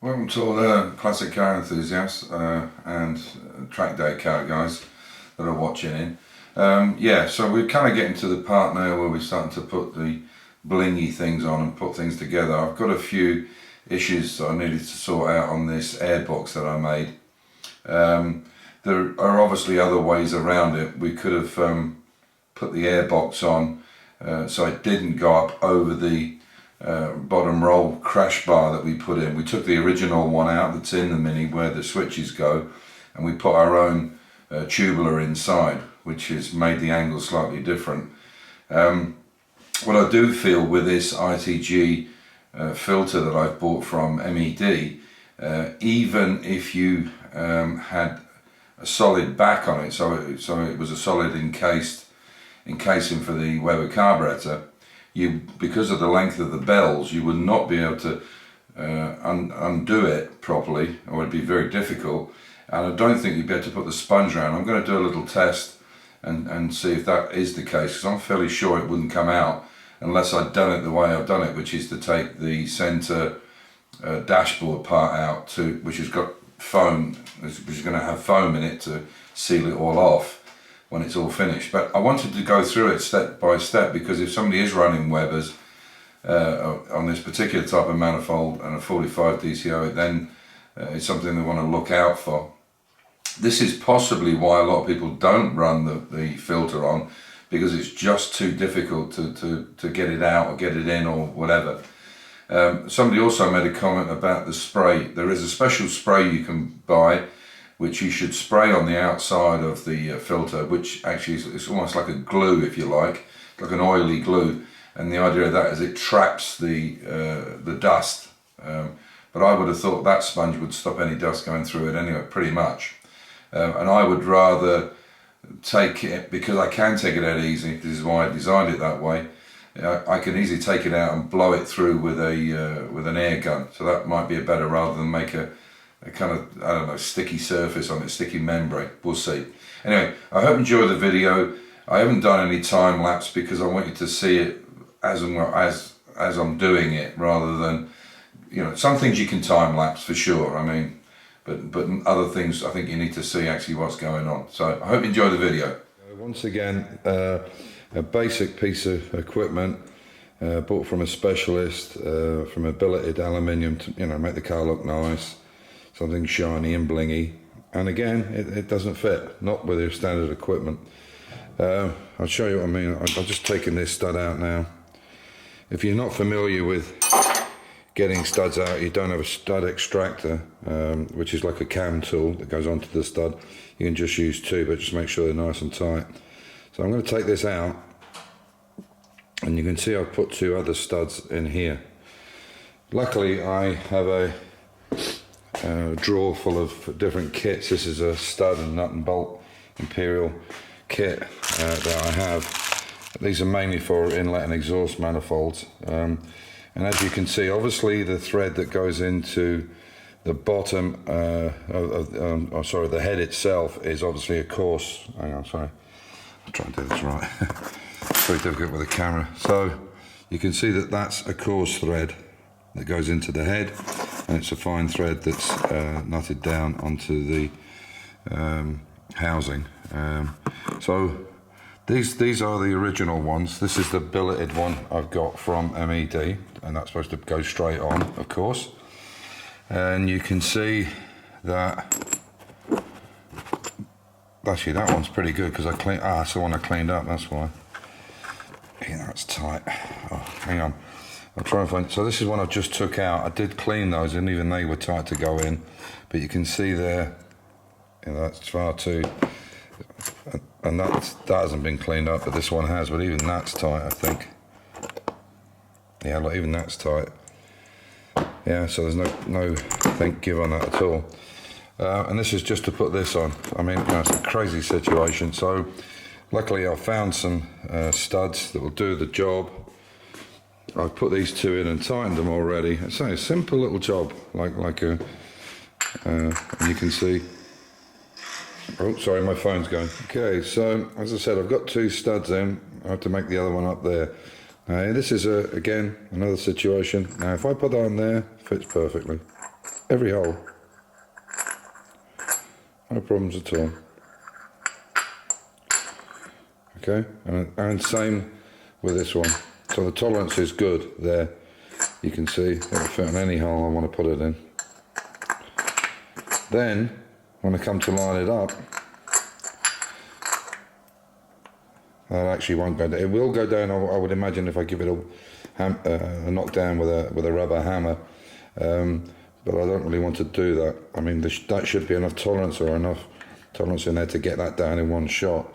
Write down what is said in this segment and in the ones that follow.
Welcome to all the classic car enthusiasts and track day car guys that are watching in. Yeah, so we're kind of getting to the part now where we're starting to put the blingy things on and put things together. I've got a few issues that I needed to sort out on this airbox that I made. There are obviously other ways around it. We could have put the airbox on so it didn't go up over the bottom roll crash bar that we put in. We took the original one out that's in the Mini where the switches go, and we put our own tubular inside, which has made the angle slightly different. What I do feel with this ITG filter that I've bought from MED, even if you had a solid back on it, so it was a solid encasing for the Weber carburetor, because of the length of the bells, you would not be able to undo it properly, or it'd be very difficult. And I don't think you'd be able to put the sponge around. I'm going to do a little test and see if that is the case, because I'm fairly sure it wouldn't come out unless I'd done it the way I've done it, which is to take the centre dashboard part out, which has got foam, which is going to have foam in it to seal it all off when it's all finished. But I wanted to go through it step by step, because if somebody is running Webers on this particular type of manifold and a 45 DCO, then it's something they want to look out for. This is possibly why a lot of people don't run the filter on, because it's just too difficult to get it out or get it in or whatever. Somebody also made a comment about the spray. There is a special spray you can buy, which you should spray on the outside of the filter, which actually is almost like a glue, if you like an oily glue. And the idea of that is it traps the dust. But I would have thought that sponge would stop any dust going through it anyway, pretty much. And I would rather take it, because I can take it out easily. This is why I designed it that way. I can easily take it out and blow it through with an air gun. So that might be a better, rather than make a kind of, I don't know, sticky surface on it, sticky membrane. We'll see. Anyway, I hope you enjoy the video. I haven't done any time lapse because I want you to see it as I'm doing it, rather than, some things you can time lapse for sure. I mean, but other things I think you need to see actually what's going on. So I hope you enjoy the video. Once again, a basic piece of equipment bought from a specialist, from a billeted aluminium to make the car look nice. Something shiny and blingy, and again it doesn't fit, not with your standard equipment. I'll show you what I mean. I've just taken this stud out now. If you're not familiar with getting studs out, you don't have a stud extractor, which is like a cam tool that goes onto the stud. You can just use two, but just make sure they're nice and tight. So I'm going to take this out, and you can see I've put two other studs in here. Luckily I have a drawer full of different kits. This is a stud and nut and bolt Imperial kit that I have. These are mainly for inlet and exhaust manifolds, and as you can see, obviously the thread that goes into the bottom the head itself is obviously a coarse, hang on, sorry, I'll try and do this right. It's very difficult with a camera. So you can see that that's a coarse thread that goes into the head, and it's a fine thread that's knotted down onto the housing. So these are the original ones. This is the billeted one I've got from MED, and that's supposed to go straight on, of course. And you can see that actually that one's pretty good, because that's the one I cleaned up, that's why. Yeah, that's tight. Oh, hang on. I'll try and find. So this is one I just took out. I did clean those, and even they were tight to go in. But you can see there, that's far too. And that hasn't been cleaned up, but this one has. But even that's tight, I think. Yeah, look, even that's tight. Yeah, so there's no give on that at all. And this is just to put this on. I mean, it's a crazy situation. So luckily I found some studs that will do the job. I've put these two in and tightened them already. It's a simple little job, like a, and you can see, oh sorry, my phone's going. Okay, so as I said, I've got two studs in. I have to make the other one up there. This is again another situation. Now if I put that on there, fits perfectly. every hole. No problems at all. Okay, and same with this one. So the tolerance is good there. You can see it'll fit on any hole I want to put it in. Then, when I come to line it up, that actually won't go down. It will go down, I would imagine, if I give it a knockdown with a rubber hammer. But I don't really want to do that. I mean, that should be enough tolerance, or enough tolerance in there to get that down in one shot.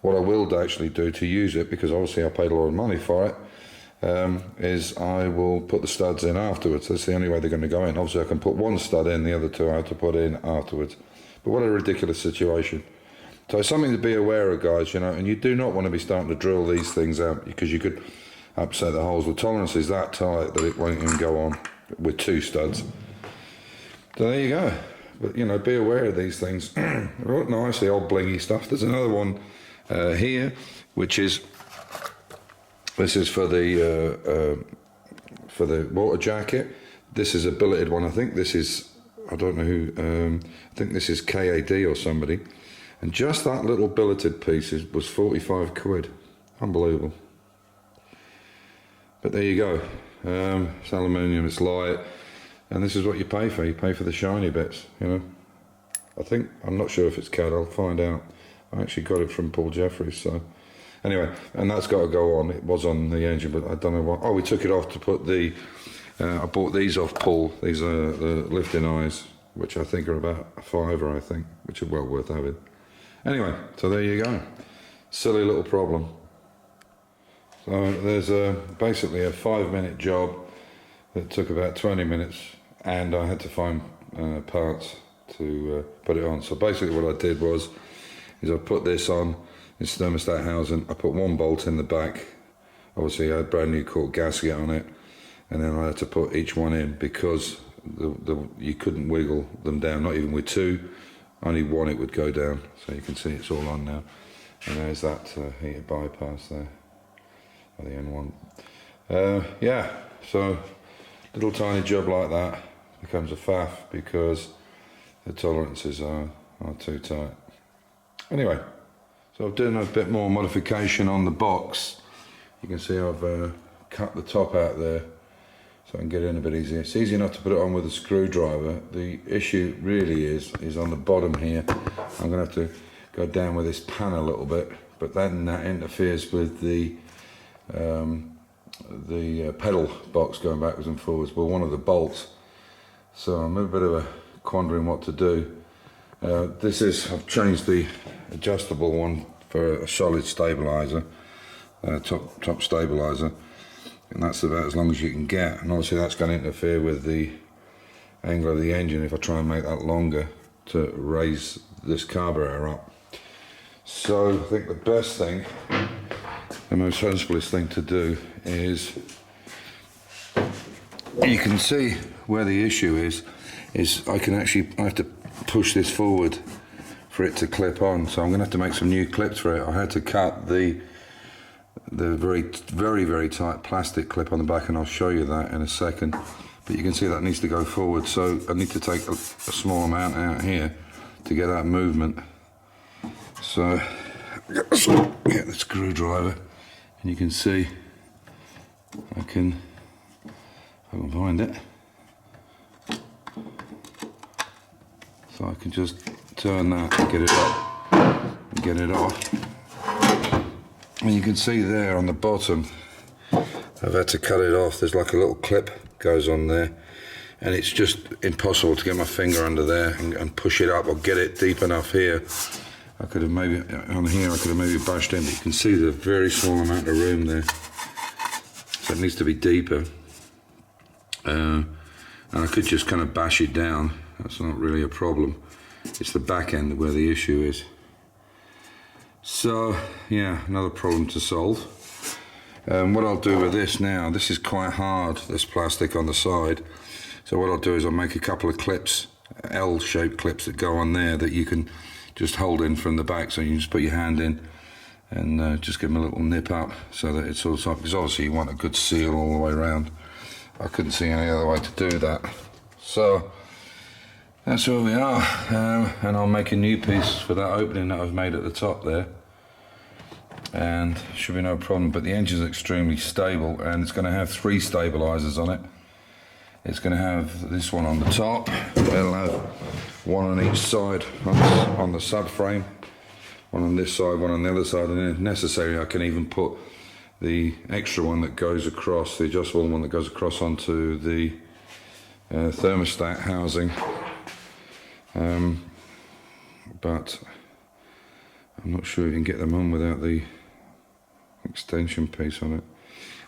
What I will actually do to use it, because obviously I paid a lot of money for it, is I will put the studs in afterwards. That's the only way they're going to go in. Obviously I can put one stud in, the other two I have to put in afterwards. But what a ridiculous situation. So it's something to be aware of, guys, you know, and you do not want to be starting to drill these things out, because you could upset the holes. The tolerance is that tight that it won't even go on with two studs. So there you go. But, you know, be aware of these things. They look nice, the old blingy stuff. There's another one here, which is, this is for the water jacket. This is a billeted one. I think this is, I don't know who, I think this is KAD or somebody. And just that little billeted piece was 45 quid. Unbelievable. But there you go. It's aluminium, it's light, and this is what you pay for. You pay for the shiny bits, you know. I'm not sure if it's CAD, I'll find out. I actually got it from Paul Jeffries, so. Anyway, and that's got to go on. It was on the engine, but I don't know what. Oh, we took it off to put the, I bought these off Paul. These are the lifting eyes, which I think are about a £5, I think, which are well worth having. Anyway, so there you go. Silly little problem. So there's basically a 5-minute job that took about 20 minutes, and I had to find parts to put it on. So basically what I did is I put this on, this thermostat housing. I put one bolt in the back. Obviously I had brand new cork gasket on it, and then I had to put each one in, because you couldn't wiggle them down, not even with two. Only one it would go down. So you can see it's all on now. And there's that heater bypass there, or the N1. Yeah, so little tiny job like that becomes a faff because the tolerances are too tight. Anyway, so I've done a bit more modification on the box. You can see I've cut the top out there so I can get in a bit easier. It's easy enough to put it on with a screwdriver. The issue really is on the bottom here. I'm going to have to go down with this pan a little bit, but then that interferes with the pedal box going backwards and forwards, well, one of the bolts. So I'm in a bit of a quandary what to do. I've changed the adjustable one for a solid stabilizer, top stabilizer, and that's about as long as you can get. And obviously that's going to interfere with the angle of the engine if I try and make that longer to raise this carburetor up. So I think the best thing, the most sensiblest thing to do is, you can see where the issue is I have to push this forward for it to clip on. So I'm going to have to make some new clips for it. I had to cut the very, very, very tight plastic clip on the back, and I'll show you that in a second. But you can see that needs to go forward. So I need to take a small amount out here to get that movement. So get the screwdriver, and you can see I can find it. So I can just turn that and get it up and get it off. And you can see there on the bottom, I've had to cut it off. There's like a little clip goes on there, and it's just impossible to get my finger under there and push it up or get it deep enough here. I could have maybe, on here, I could have maybe bashed in, but you can see the very small amount of room there. So it needs to be deeper. And I could just kind of bash it down. That's not really a problem. It's the back end where the issue is. So, yeah, another problem to solve. What I'll do with this now, this is quite hard, this plastic on the side. So what I'll do is I'll make a couple of clips, L-shaped clips that go on there that you can just hold in from the back. So you can just put your hand in and just give them a little nip up so that it's all tight, because obviously you want a good seal all the way around. I couldn't see any other way to do that. So that's where we are, and I'll make a new piece for that opening that I've made at the top there, and should be no problem. But the engine's extremely stable, and it's going to have 3 stabilizers on it. It's going to have this one on the top, it'll have one on each side on the subframe, one on this side, one on the other side, and if necessary I can even put the extra one that goes across, the adjustable one that goes across onto the thermostat housing, but I'm not sure you can get them on without the extension piece on it.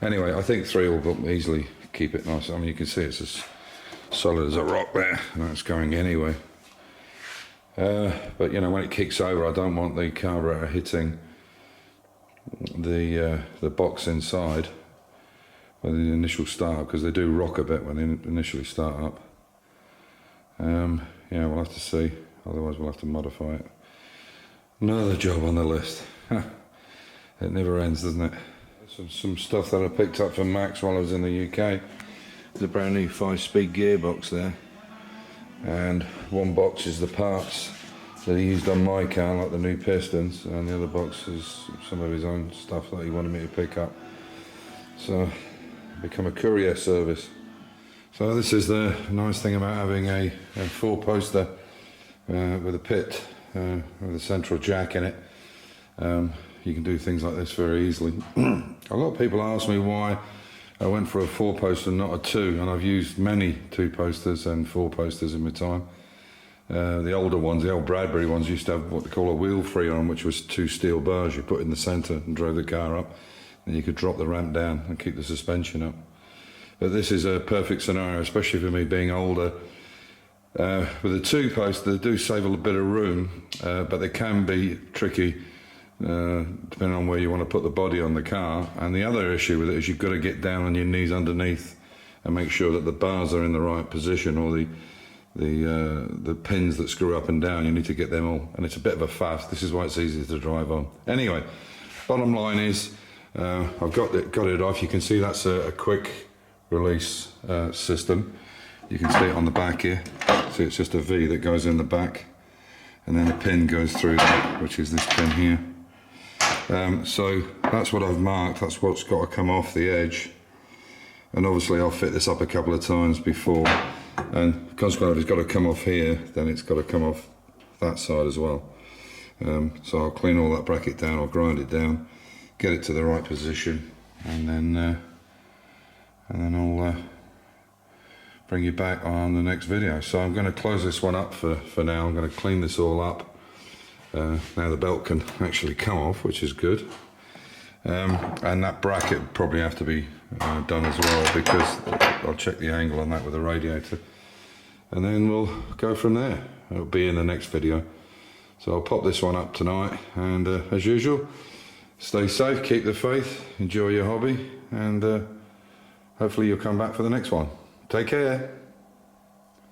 Anyway, I think 3 will easily keep it nice. I mean, you can see it's as solid as a rock there, and that's going anyway. But you know, when it kicks over, I don't want the carburetor hitting the box inside when the initial start, because they do rock a bit when they initially start up. Yeah, we'll have to see. Otherwise, we'll have to modify it. Another job on the list. It never ends, doesn't it? Some stuff that I picked up from Max while I was in the UK. There's a brand new 5-speed gearbox there, and one box is the parts that he used on my car, like the new pistons, and the other box is some of his own stuff that he wanted me to pick up. So, become a courier service. So this is the nice thing about having a 4-poster with a pit with a central jack in it. You can do things like this very easily. A lot of people ask me why I went for a 4-poster and not a 2, and I've used many 2-posters and 4-posters in my time. The older ones, the old Bradbury ones, used to have what they call a wheel free on, which was 2 steel bars you put in the centre and drove the car up, and you could drop the ramp down and keep the suspension up. But this is a perfect scenario, especially for me being older. With a 2-poster, they do save a bit of room, but they can be tricky depending on where you want to put the body on the car. And the other issue with it is you've got to get down on your knees underneath and make sure that the bars are in the right position, or the pins that screw up and down, you need to get them all, and it's a bit of a faff. This is why it's easy to drive on. Anyway, bottom line is I've got it off. You can see that's a quick release system. You can see it on the back here. See, it's just a V that goes in the back, and then a pin goes through that, which is this pin here. So that's what I've marked. That's what's got to come off the edge, and obviously I'll fit this up a couple of times before, and consequently if it's got to come off here, then it's got to come off that side as well. So I'll clean all that bracket down, I'll grind it down, get it to the right position, and then I'll bring you back on the next video. So I'm going to close this one up for now. I'm going to clean this all up. Now the belt can actually come off, which is good. And that bracket probably have to be done as well, because I'll check the angle on that with the radiator, and then we'll go from there. It'll be in the next video. So I'll pop this one up tonight, and as usual, stay safe, keep the faith, enjoy your hobby, and hopefully you'll come back for the next one. Take care.